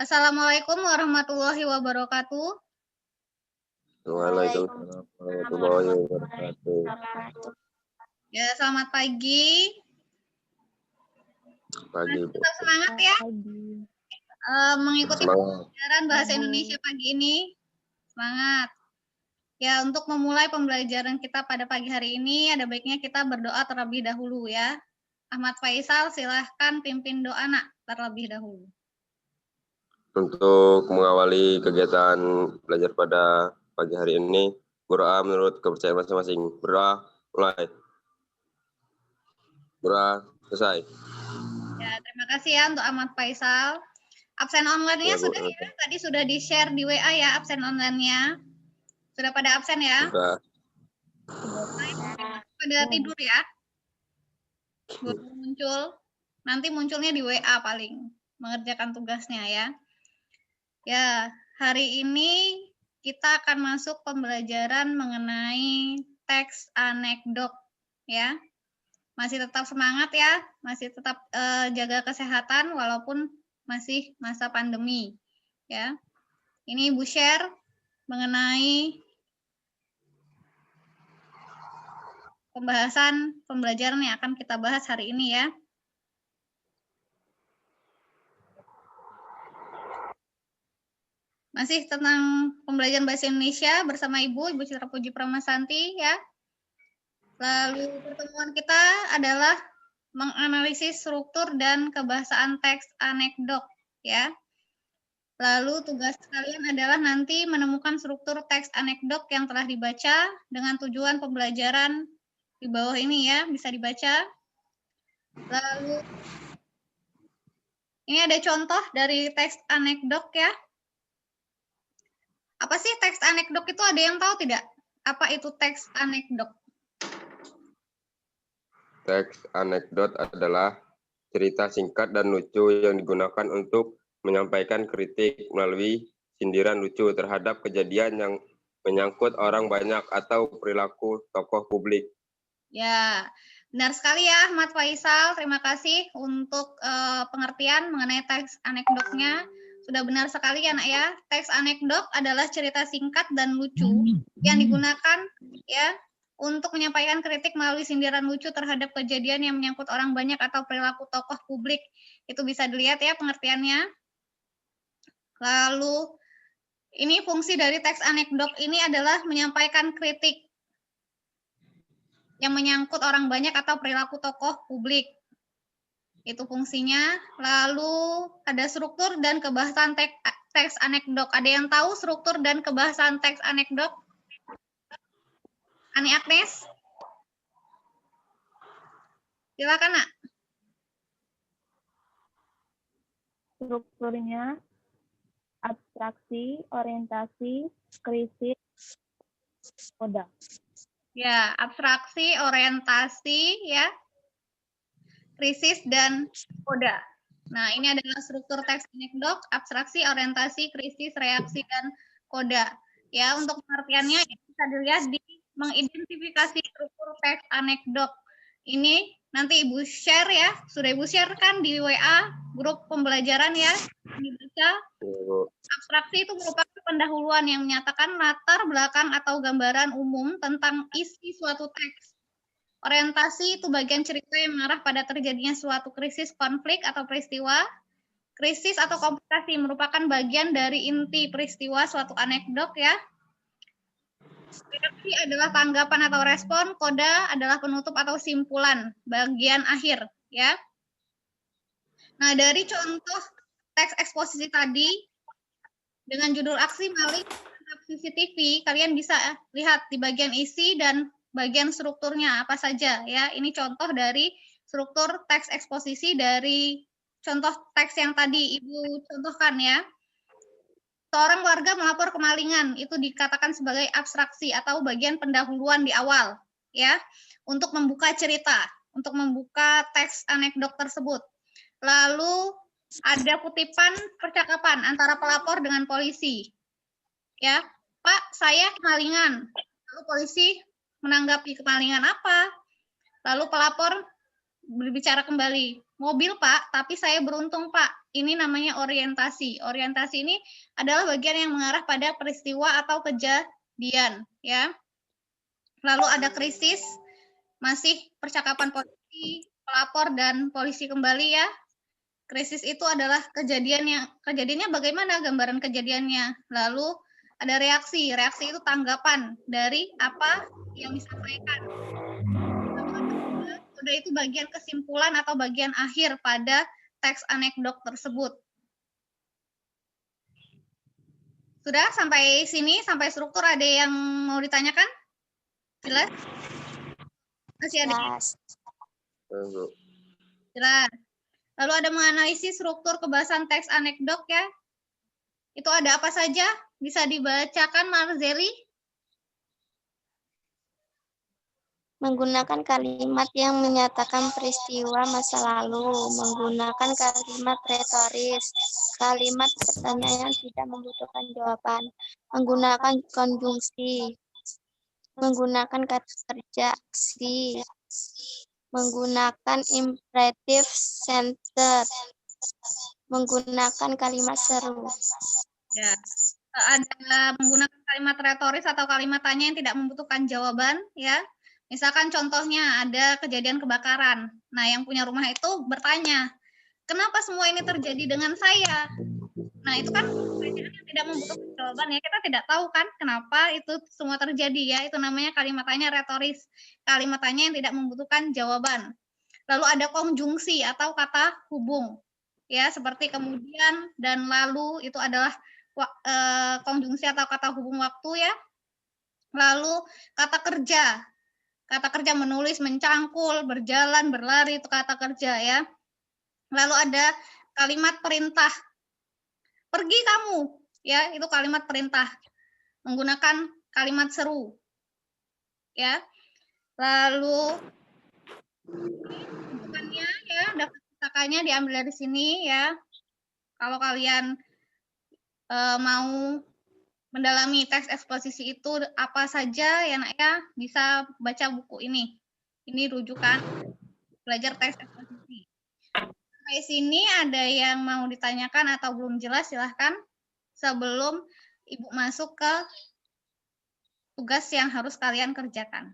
Assalamualaikum warahmatullahi wabarakatuh. Waalaikumsalam warahmatullahi wabarakatuh. Ya, selamat pagi. Pagi, Bu. Tetap semangat ya. Mengikuti Semangat. pembelajaran bahasa Indonesia pagi ini. Semangat. Ya, untuk memulai pembelajaran kita pada pagi hari ini, ada baiknya kita berdoa terlebih dahulu ya. Ahmad Faisal, silahkan pimpin doa nak terlebih dahulu. Untuk mengawali kegiatan belajar pada pagi hari ini, berdoa menurut kepercayaan masing-masing. Berdoa, mulai. Berdoa, selesai. Ya, terima kasih ya untuk Ahmad Faisal. Absen online-nya Ya, Bu. sudah ya, tadi sudah di-share di WA ya absen online-nya. Sudah pada absen ya? Sudah. Pada tidur ya? Baru muncul. Nanti munculnya di WA paling. Mengerjakan tugasnya ya. Ya, hari ini kita akan masuk pembelajaran mengenai teks anekdot ya. Masih tetap semangat ya, masih tetap jaga kesehatan walaupun masih masa pandemi ya. Ini Ibu share mengenai pembahasan pembelajaran yang akan kita bahas hari ini ya. Masih tentang pembelajaran bahasa Indonesia bersama Ibu Citra Puji Pramasanti ya. Lalu pertemuan kita adalah menganalisis struktur dan kebahasaan teks anekdot ya. Lalu tugas kalian adalah nanti menemukan struktur teks anekdot yang telah dibaca dengan tujuan pembelajaran di bawah ini ya, bisa dibaca. Lalu ini ada contoh dari teks anekdot ya. Apa sih teks anekdot itu, ada yang tahu tidak? Apa itu teks anekdot? Teks anekdot adalah cerita singkat dan lucu yang digunakan untuk menyampaikan kritik melalui sindiran lucu terhadap kejadian yang menyangkut orang banyak atau perilaku tokoh publik. Ya, benar sekali ya Ahmad Faisal. Terima kasih untuk pengertian mengenai teks anekdotnya. Sudah benar sekali ya nak ya. Teks anekdot adalah cerita singkat dan lucu yang digunakan ya untuk menyampaikan kritik melalui sindiran lucu terhadap kejadian yang menyangkut orang banyak atau perilaku tokoh publik. Itu bisa dilihat ya pengertiannya. Lalu ini fungsi dari teks anekdot ini adalah menyampaikan kritik yang menyangkut orang banyak atau perilaku tokoh publik. Itu fungsinya. Lalu ada struktur dan kebahasan teks anekdot. Ada yang tahu struktur dan kebahasan teks anekdot? Ani Agnes? Silakan, Nak. Strukturnya abstraksi, orientasi, krisis, koda. Ya, abstraksi, orientasi, ya, krisis, dan koda. Nah, ini adalah struktur teks anekdot, abstraksi, orientasi, krisis, reaksi, dan koda. Ya, untuk pengertiannya bisa dilihat di mengidentifikasi struktur teks anekdot. Ini nanti Ibu share ya, sudah Ibu share kan di WA grup pembelajaran ya, dibaca. Abstraksi itu merupakan pendahuluan yang menyatakan latar belakang atau gambaran umum tentang isi suatu teks. Orientasi itu bagian cerita yang mengarah pada terjadinya suatu krisis, konflik, atau peristiwa. Krisis atau komplikasi merupakan bagian dari inti peristiwa suatu anekdot ya. Reaksi adalah tanggapan atau respon, koda adalah penutup atau simpulan, bagian akhir ya. Nah, dari contoh teks eksposisi tadi dengan judul aksi maling CCTV, kalian bisa lihat di bagian isi dan bagian strukturnya apa saja ya. Ini contoh dari struktur teks eksposisi dari contoh teks yang tadi Ibu contohkan ya. Seorang warga melapor kemalingan, itu dikatakan sebagai abstraksi atau bagian pendahuluan di awal ya, untuk membuka cerita, untuk membuka teks anekdot tersebut. Lalu ada kutipan percakapan antara pelapor dengan polisi. Ya, Pak, saya kemalingan. Lalu polisi menanggapi kemalingan apa? Lalu pelapor berbicara kembali, mobil, Pak, tapi saya beruntung, Pak. Ini namanya orientasi. Orientasi ini adalah bagian yang mengarah pada peristiwa atau kejadian, ya. Lalu ada krisis, masih percakapan polisi, pelapor, dan polisi kembali, ya. Krisis itu adalah kejadiannya bagaimana gambaran kejadiannya. Lalu ada reaksi. Reaksi itu tanggapan dari apa yang disampaikan. Kode itu bagian kesimpulan atau bagian akhir pada teks anekdot tersebut. Sudah sampai sini, sampai struktur ada yang mau ditanyakan? Jelas? Masih ada? Jelas. Lalu ada menganalisis struktur kebahasan teks anekdot ya. Itu ada apa saja? Bisa dibacakan, Marzeli? Menggunakan kalimat yang menyatakan peristiwa masa lalu, menggunakan kalimat retoris, kalimat pertanyaan yang tidak membutuhkan jawaban, menggunakan konjungsi, menggunakan kata kerja aksi, menggunakan imperative sentence, menggunakan kalimat seru. Ya, ada menggunakan kalimat retoris atau kalimat tanya yang tidak membutuhkan jawaban, ya. Misalkan contohnya ada kejadian kebakaran. Nah, yang punya rumah itu bertanya, kenapa semua ini terjadi dengan saya? Nah, itu kan pertanyaan yang tidak membutuhkan jawaban ya. Kita tidak tahu kan kenapa itu semua terjadi ya. Itu namanya kalimat tanya retoris. Kalimat tanya yang tidak membutuhkan jawaban. Lalu ada konjungsi atau kata hubung. Ya, seperti kemudian dan lalu itu adalah konjungsi atau kata hubung waktu ya. Lalu kata kerja. Kata kerja menulis, mencangkul, berjalan, berlari itu kata kerja ya. Lalu ada kalimat perintah. Pergi kamu, ya, itu kalimat perintah. Menggunakan kalimat seru. Ya. Lalu rujukannya ya, daftar pustakanya diambil dari sini ya. Kalau kalian mau mendalami teks eksposisi itu apa saja ya nak ya, bisa baca buku ini. Ini rujukan belajar teks eksposisi. Sampai sini ada yang mau ditanyakan atau belum jelas silahkan sebelum Ibu masuk ke tugas yang harus kalian kerjakan.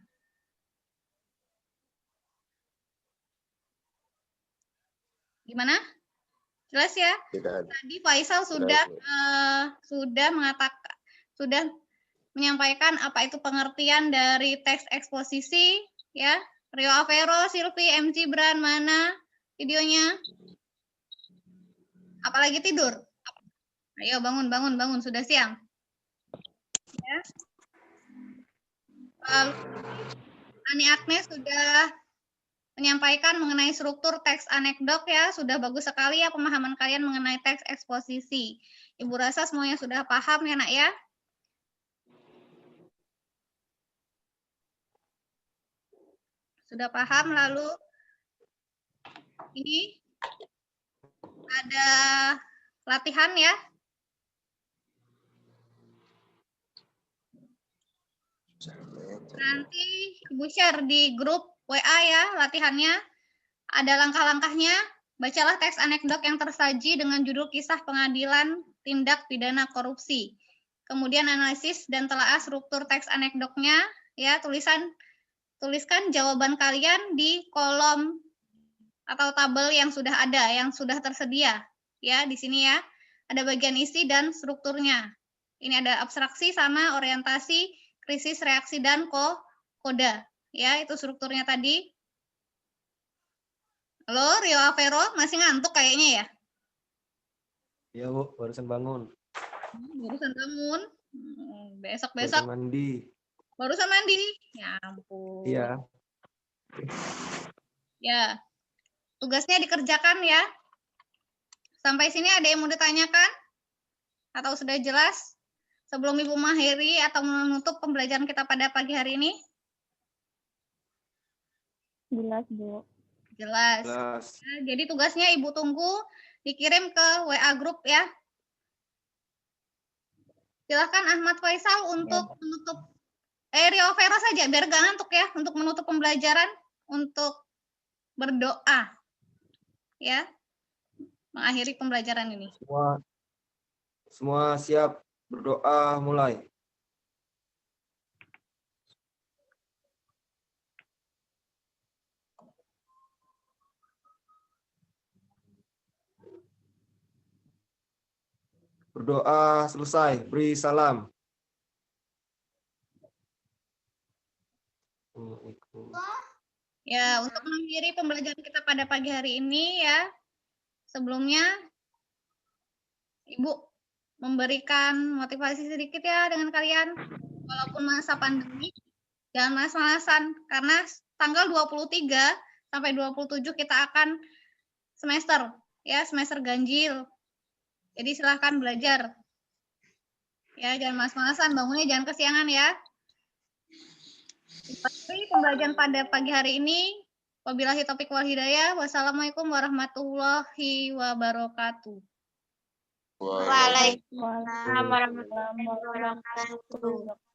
Gimana? Jelas ya? Tadi Faisal sudah mengatakan, sudah menyampaikan apa itu pengertian dari teks eksposisi ya. Rio Avero, Silvi, M. Gibran, mana videonya? Apalagi tidur? Ayo bangun, sudah siang. Ya. Lalu Ani Agnes sudah menyampaikan mengenai struktur teks anekdot ya, sudah bagus sekali ya pemahaman kalian mengenai teks eksposisi. Ibu rasa semuanya sudah paham ya nak ya? Sudah paham, lalu ini ada latihan ya. Nanti Ibu share di grup WA ya latihannya. Ada langkah-langkahnya. Bacalah teks anekdot yang tersaji dengan judul kisah pengadilan tindak pidana korupsi. Kemudian analisis dan telaah struktur teks anekdotnya ya, tuliskan jawaban kalian di kolom atau tabel yang sudah ada, yang sudah tersedia. Ya, di sini ya. Ada bagian isi dan strukturnya. Ini ada abstraksi sama orientasi, krisis, reaksi, dan koda. Ya, itu strukturnya tadi. Halo, Rio Avero, masih ngantuk kayaknya ya? Iya, Bu, barusan bangun. Barusan bangun. Besok-besok. Barusan mandi. Barusan mandi? Ya ampun. Iya. Ya, tugasnya dikerjakan ya. Sampai sini ada yang mau ditanyakan? Atau sudah jelas? Sebelum Ibu mengakhiri atau menutup pembelajaran kita pada pagi hari ini? Jelas, Bu. Jelas. Jelas. Nah, jadi tugasnya Ibu tunggu dikirim ke WA grup ya. Silakan Ahmad Faisal untuk menutup. Rio Vero saja biar gak ngantuk ya untuk menutup pembelajaran, untuk berdoa. ya mengakhiri pembelajaran ini. Semua siap berdoa mulai. Berdoa selesai, beri salam. Ya, untuk mengakhiri pembelajaran kita pada pagi hari ini ya, sebelumnya Ibu memberikan motivasi sedikit ya dengan kalian. Walaupun masa pandemi, jangan malas-malasan karena tanggal 23 sampai 27 kita akan semester ya, semester ganjil. Jadi silahkan belajar. Ya, jangan malas-malasan, bangunnya jangan kesiangan ya. Jadi pembelajaran pada pagi hari ini, wabillahi taufiq wal hidayah. Wassalamualaikum warahmatullahi wabarakatuh. Waalaikumsalam warahmatullahi wabarakatuh.